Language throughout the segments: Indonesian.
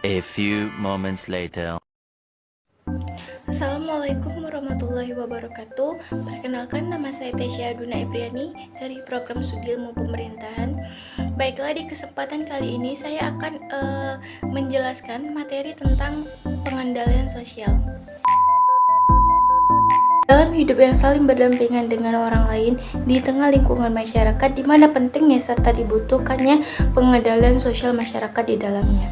A few moments later. Assalamualaikum warahmatullahi wabarakatuh. Perkenalkan, nama saya Tesya Duna Ebriani dari program Studi Ilmu Pemerintahan. Baiklah, di kesempatan kali ini saya akan menjelaskan materi tentang pengendalian sosial. Dalam hidup yang saling berdampingan dengan orang lain di tengah lingkungan masyarakat, di mana pentingnya serta dibutuhkannya pengendalian sosial masyarakat di dalamnya.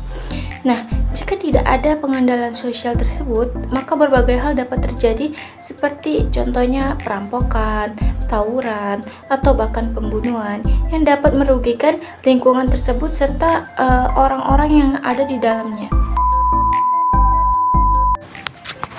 Nah, jika tidak ada pengendalian sosial tersebut, maka berbagai hal dapat terjadi seperti contohnya perampokan, tawuran, atau bahkan pembunuhan yang dapat merugikan lingkungan tersebut serta orang-orang yang ada di dalamnya.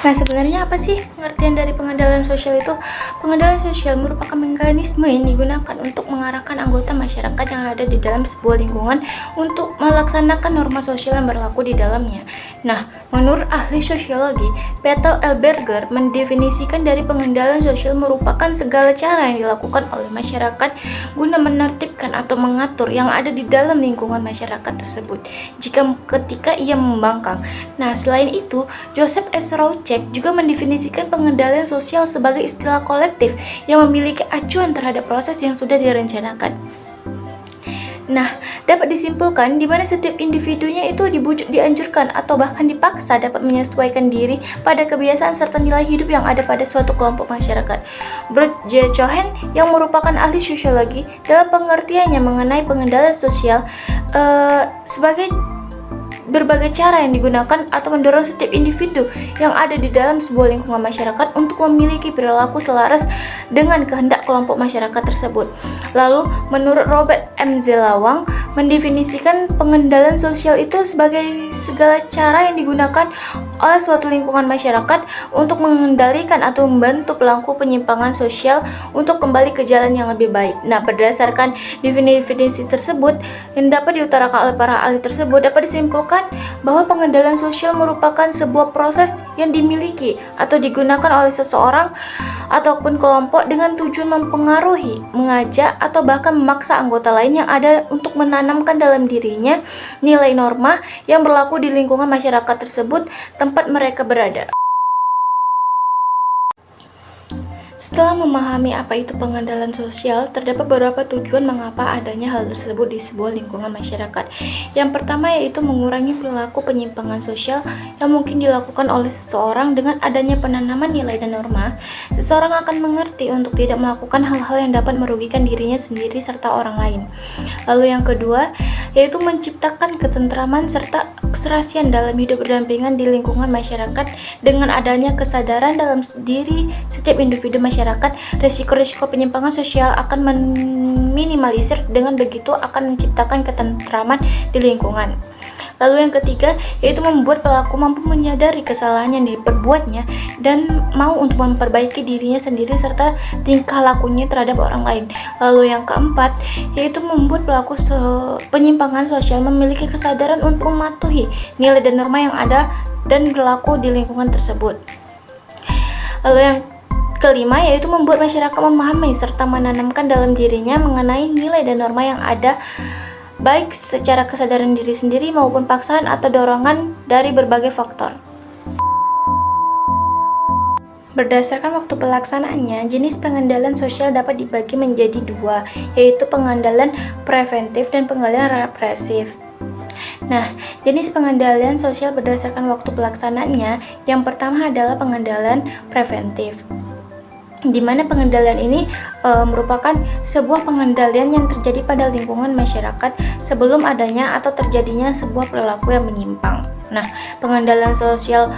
Nah, sebenarnya apa sih pengertian dari pengendalian sosial itu? Pengendalian sosial merupakan mekanisme yang digunakan untuk mengarahkan anggota masyarakat yang ada di dalam sebuah lingkungan untuk melaksanakan norma sosial yang berlaku di dalamnya. Nah, menurut ahli sosiologi, Peter L. Berger mendefinisikan dari pengendalian sosial merupakan segala cara yang dilakukan oleh masyarakat guna menertibkan atau mengatur yang ada di dalam lingkungan masyarakat tersebut ketika ia membangkang. Nah, selain itu, Joseph S. Rouchek juga mendefinisikan pengendalian sosial sebagai istilah kolektif yang memiliki acuan terhadap proses yang sudah direncanakan. Nah, dapat disimpulkan di mana setiap individunya itu dibujuk, dianjurkan, atau bahkan dipaksa dapat menyesuaikan diri pada kebiasaan serta nilai hidup yang ada pada suatu kelompok masyarakat. Bruce J. Cohen yang merupakan ahli sosiologi dalam pengertiannya mengenai pengendalian sosial sebagai berbagai cara yang digunakan atau mendorong setiap individu yang ada di dalam sebuah lingkungan masyarakat untuk memiliki perilaku selaras dengan kehendak kelompok masyarakat tersebut. Lalu, menurut Robert M. Zelawang, mendefinisikan pengendalian sosial itu sebagai segala cara yang digunakan oleh suatu lingkungan masyarakat untuk mengendalikan atau membantu pelaku penyimpangan sosial untuk kembali ke jalan yang lebih baik. Nah, berdasarkan definisi tersebut yang dapat diutarakan oleh para ahli tersebut, dapat disimpulkan bahwa pengendalian sosial merupakan sebuah proses yang dimiliki atau digunakan oleh seseorang ataupun kelompok dengan tujuan mempengaruhi, mengajak, atau bahkan memaksa anggota lain yang ada untuk menanamkan dalam dirinya nilai norma yang berlaku di lingkungan masyarakat tersebut tempat mereka berada. Setelah memahami apa itu pengendalian sosial, terdapat beberapa tujuan mengapa adanya hal tersebut di sebuah lingkungan masyarakat. Yang pertama yaitu mengurangi perilaku penyimpangan sosial yang mungkin dilakukan oleh seseorang. Dengan adanya penanaman nilai dan norma, seseorang akan mengerti untuk tidak melakukan hal-hal yang dapat merugikan dirinya sendiri serta orang lain. Lalu yang kedua, yaitu menciptakan ketentraman serta keserasian dalam hidup berdampingan di lingkungan masyarakat. Dengan adanya kesadaran dalam diri setiap individu masyarakat, risiko-risiko penyimpangan sosial akan minimalisir. Dengan begitu akan menciptakan ketentraman di lingkungan. Lalu yang ketiga, yaitu membuat pelaku mampu menyadari kesalahan yang diperbuatnya dan mau untuk memperbaiki dirinya sendiri serta tingkah lakunya terhadap orang lain. Lalu yang keempat, yaitu membuat pelaku penyimpangan sosial memiliki kesadaran untuk mematuhi nilai dan norma yang ada dan berlaku di lingkungan tersebut. Lalu yang kelima, yaitu membuat masyarakat memahami serta menanamkan dalam dirinya mengenai nilai dan norma yang ada, baik secara kesadaran diri sendiri maupun paksaan atau dorongan dari berbagai faktor. Berdasarkan waktu pelaksanaannya, jenis pengendalian sosial dapat dibagi menjadi dua, yaitu pengendalian preventif dan pengendalian represif. Nah, jenis pengendalian sosial berdasarkan waktu pelaksanaannya, yang pertama adalah pengendalian preventif, di mana pengendalian ini merupakan sebuah pengendalian yang terjadi pada lingkungan masyarakat sebelum adanya atau terjadinya sebuah perilaku yang menyimpang. Nah, pengendalian sosial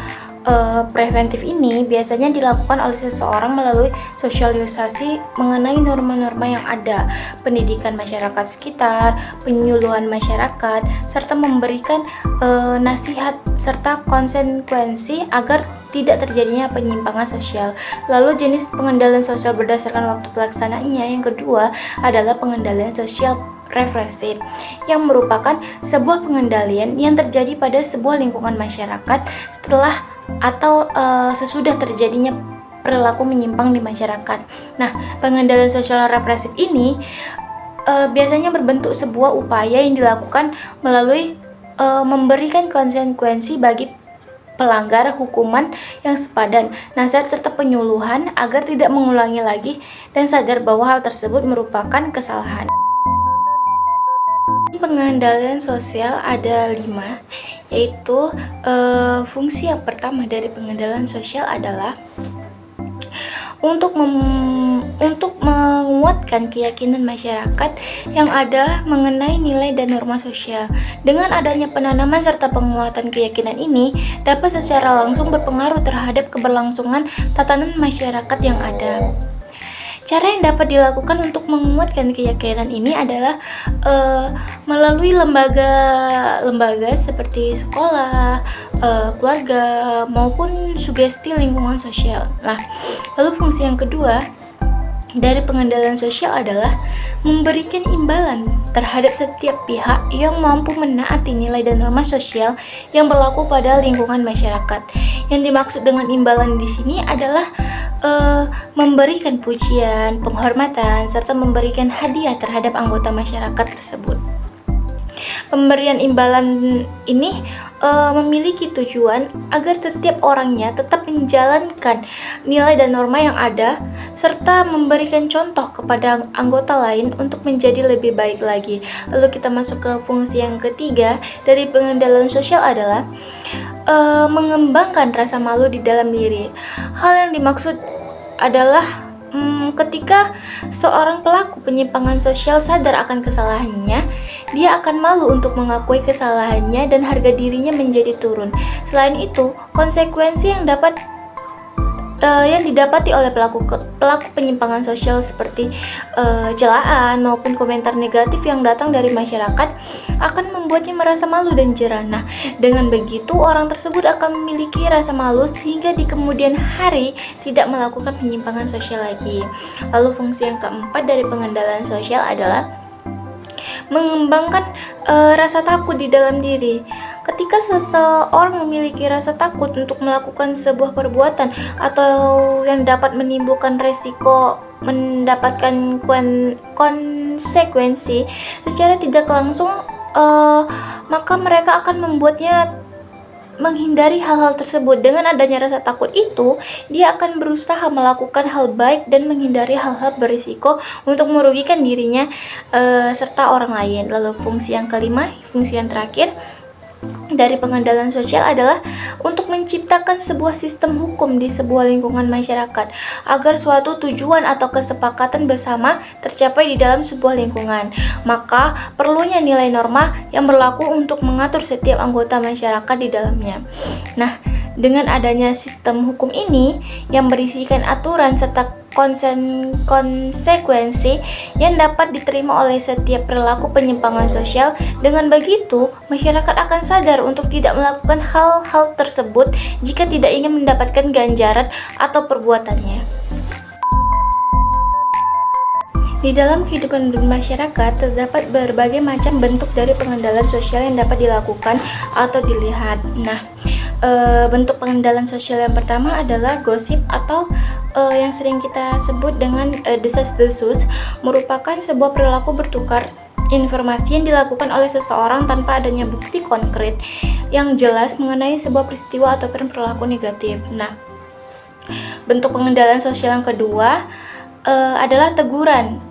preventif ini biasanya dilakukan oleh seseorang melalui sosialisasi mengenai norma-norma yang ada, pendidikan masyarakat sekitar, penyuluhan masyarakat, serta memberikan nasihat serta konsekuensi agar tidak terjadinya penyimpangan sosial. Lalu jenis pengendalian sosial berdasarkan waktu pelaksanaannya yang kedua adalah pengendalian sosial represif, yang merupakan sebuah pengendalian yang terjadi pada sebuah lingkungan masyarakat setelah atau sesudah terjadinya perilaku menyimpang di masyarakat. Nah, pengendalian sosial represif ini biasanya berbentuk sebuah upaya yang dilakukan melalui memberikan konsekuensi bagi pelanggar, hukuman yang sepadan, nasihat serta penyuluhan agar tidak mengulangi lagi dan sadar bahwa hal tersebut merupakan kesalahan. Pengendalian sosial ada 5, yaitu fungsi yang pertama dari pengendalian sosial adalah untuk menguatkan keyakinan masyarakat yang ada mengenai nilai dan norma sosial. Dengan adanya penanaman serta penguatan keyakinan ini dapat secara langsung berpengaruh terhadap keberlangsungan tatanan masyarakat yang ada. Cara yang dapat dilakukan untuk menguatkan keyakinan ini adalah melalui lembaga seperti sekolah, keluarga, maupun sugesti lingkungan sosial. Nah, lalu fungsi yang kedua dari pengendalian sosial adalah memberikan imbalan terhadap setiap pihak yang mampu menaati nilai dan norma sosial yang berlaku pada lingkungan masyarakat. Yang dimaksud dengan imbalan di sini adalah memberikan pujian, penghormatan, serta memberikan hadiah terhadap anggota masyarakat tersebut. Pemberian imbalan ini memiliki tujuan agar setiap orangnya tetap menjalankan nilai dan norma yang ada, serta memberikan contoh kepada anggota lain untuk menjadi lebih baik lagi. Lalu kita masuk ke fungsi yang ketiga dari pengendalian sosial adalah mengembangkan rasa malu di dalam diri. Hal yang dimaksud adalah ketika seorang pelaku penyimpangan sosial sadar akan kesalahannya, dia akan malu untuk mengakui kesalahannya dan harga dirinya menjadi turun. Selain itu, konsekuensi yang didapati oleh pelaku penyimpangan sosial seperti celaan maupun komentar negatif yang datang dari masyarakat akan membuatnya merasa malu dan jerah. Nah, dengan begitu orang tersebut akan memiliki rasa malu sehingga di kemudian hari tidak melakukan penyimpangan sosial lagi. Lalu fungsi yang keempat dari pengendalian sosial adalah mengembangkan rasa takut di dalam diri. Ketika seseorang memiliki rasa takut untuk melakukan sebuah perbuatan atau yang dapat menimbulkan resiko mendapatkan konsekuensi secara tidak langsung, maka mereka akan membuatnya menghindari hal-hal tersebut. Dengan adanya rasa takut itu, dia akan berusaha melakukan hal baik dan menghindari hal-hal berisiko untuk merugikan dirinya serta orang lain. Lalu fungsi yang kelima, fungsi yang terakhir dari pengendalian sosial adalah untuk menciptakan sebuah sistem hukum di sebuah lingkungan masyarakat agar suatu tujuan atau kesepakatan bersama tercapai di dalam sebuah lingkungan. Maka perlunya nilai norma yang berlaku untuk mengatur setiap anggota masyarakat di dalamnya. Nah, dengan adanya sistem hukum ini yang berisikan aturan serta konsekuensi yang dapat diterima oleh setiap perilaku penyimpangan sosial, dengan begitu masyarakat akan sadar untuk tidak melakukan hal-hal tersebut jika tidak ingin mendapatkan ganjaran atau perbuatannya. Di dalam kehidupan bermasyarakat terdapat berbagai macam bentuk dari pengendalian sosial yang dapat dilakukan atau dilihat. Nah, bentuk pengendalian sosial yang pertama adalah gosip atau yang sering kita sebut dengan desas-desus, merupakan sebuah perilaku bertukar informasi yang dilakukan oleh seseorang tanpa adanya bukti konkret yang jelas mengenai sebuah peristiwa ataupun perilaku negatif. Nah, bentuk pengendalian sosial yang kedua adalah teguran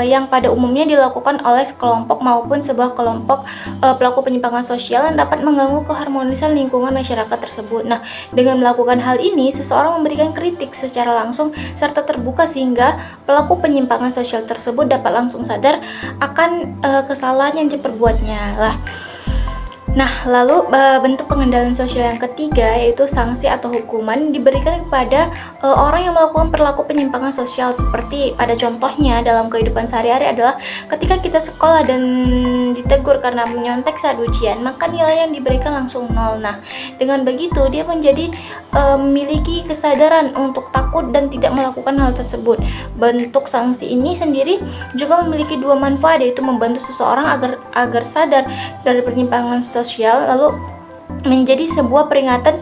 yang pada umumnya dilakukan oleh sekelompok maupun sebuah kelompok pelaku penyimpangan sosial yang dapat mengganggu keharmonisan lingkungan masyarakat tersebut. Nah, dengan melakukan hal ini, seseorang memberikan kritik secara langsung serta terbuka sehingga pelaku penyimpangan sosial tersebut dapat langsung sadar akan kesalahan yang diperbuatnya. Nah, lalu bentuk pengendalian sosial yang ketiga yaitu sanksi atau hukuman diberikan kepada orang yang melakukan perilaku penyimpangan sosial, seperti pada contohnya dalam kehidupan sehari-hari adalah ketika kita sekolah dan ditegur karena menyontek saat ujian, maka nilai yang diberikan langsung 0. Nah, dengan begitu dia menjadi memiliki kesadaran untuk takut dan tidak melakukan hal tersebut. Bentuk sanksi ini sendiri juga memiliki dua manfaat, yaitu membantu seseorang agar sadar dari penyimpangan sosial, lalu menjadi sebuah peringatan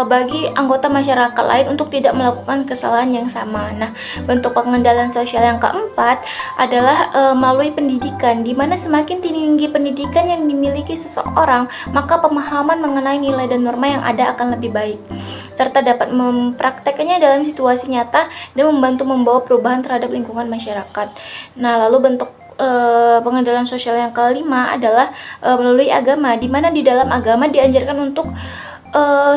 bagi anggota masyarakat lain untuk tidak melakukan kesalahan yang sama. Nah, bentuk pengendalian sosial yang keempat adalah melalui pendidikan, di mana semakin tinggi pendidikan yang dimiliki seseorang, maka pemahaman mengenai nilai dan norma yang ada akan lebih baik, serta dapat mempraktekkannya dalam situasi nyata dan membantu membawa perubahan terhadap lingkungan masyarakat. Nah, lalu bentuk pengendalian sosial yang kelima adalah melalui agama, di mana di dalam agama dianjurkan untuk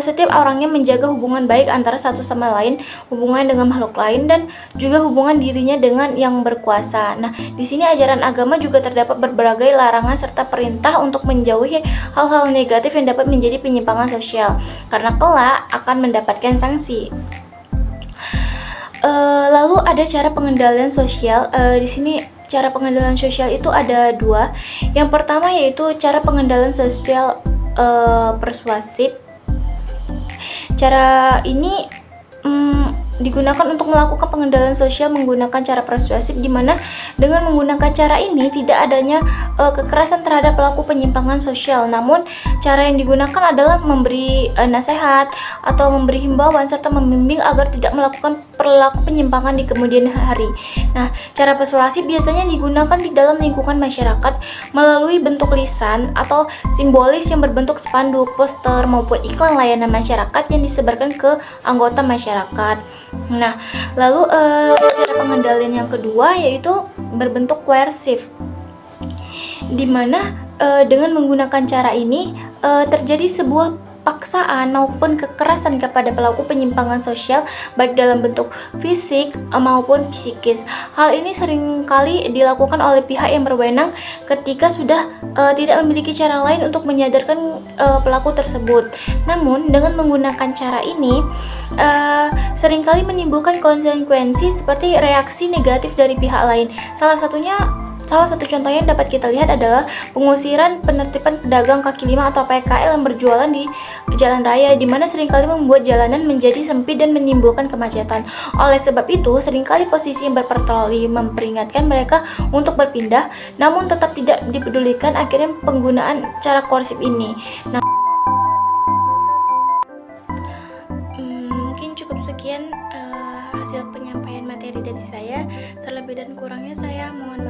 setiap orangnya menjaga hubungan baik antara satu sama lain, hubungan dengan makhluk lain, dan juga hubungan dirinya dengan yang berkuasa. Nah, di sini ajaran agama juga terdapat berbagai larangan serta perintah untuk menjauhi hal-hal negatif yang dapat menjadi penyimpangan sosial, karena kelak akan mendapatkan sanksi. Lalu ada cara pengendalian sosial. Di sini cara pengendalian sosial itu ada dua. Yang pertama yaitu cara pengendalian sosial persuasif. Cara ini digunakan untuk melakukan pengendalian sosial menggunakan cara persuasif, di mana dengan menggunakan cara ini tidak adanya kekerasan terhadap pelaku penyimpangan sosial, namun cara yang digunakan adalah memberi nasihat atau memberi himbauan serta membimbing agar tidak melakukan perilaku penyimpangan di kemudian hari. Nah, cara persuasif biasanya digunakan di dalam lingkungan masyarakat melalui bentuk lisan atau simbolis yang berbentuk spanduk, poster, maupun iklan layanan masyarakat yang disebarkan ke anggota masyarakat. Nah, lalu cara pengendalian yang kedua yaitu berbentuk koersif, di mana dengan menggunakan cara ini terjadi sebuah paksaan maupun kekerasan kepada pelaku penyimpangan sosial, baik dalam bentuk fisik maupun psikis. Hal ini seringkali dilakukan oleh pihak yang berwenang ketika sudah tidak memiliki cara lain untuk menyadarkan pelaku tersebut. Namun dengan menggunakan cara ini seringkali menimbulkan konsekuensi seperti reaksi negatif dari pihak lain. Salah satu contohnya yang dapat kita lihat adalah pengusiran penertiban pedagang kaki lima atau PKL yang berjualan di jalan raya, di mana seringkali membuat jalanan menjadi sempit dan menimbulkan kemacetan. Oleh sebab itu, seringkali posisi yang berpatroli memperingatkan mereka untuk berpindah, namun tetap tidak dipedulikan, akhirnya penggunaan cara koersif ini. Nah, mungkin cukup sekian hasil penyampaian materi dari saya. Terlebih dan kurangnya saya mohon